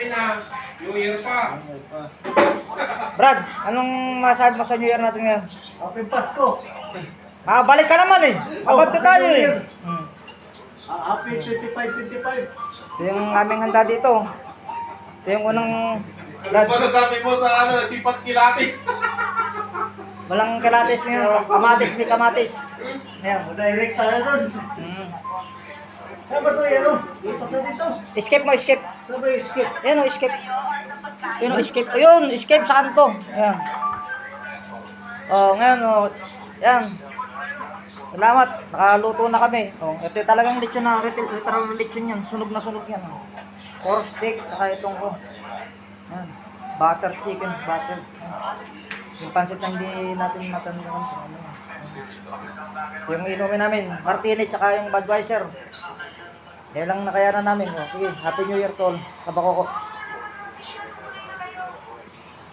Happy na. New Year pa. Brad, anong masabi mo sa New Year natin ngayon? Happy Pasko. Balik ka naman eh. Abad na tayo eh. Happy 25-25. Ito yung aming handa dito. Ito yung unang... Brad, Ano sabi mo sa ano, sipat kilatis? walang kalatis ngayon. Kamatis, may kamatis. Ayan. Direct tayo doon. Saan ba ito yan? Lipat na dito. Escape mo, escape. Saan ba yung skip? Ayan o, escape. Ayan o, escape. Ayun, escape sa kanto. Ayan. Ngayon o. Ayan. Salamat. Nakaluto na kami. Ito yung talagang lechon na, literal lechon yan. Sunog na sunog yan. Pork steak, saka itong ayan. Butter chicken, butter. Yung pansit na hindi natin matandaan. Ito yung inumin namin. Martini, tsaka yung Budweiser. Yan lang nakayanan namin. Sige, Happy New Year to all. Kabako ko.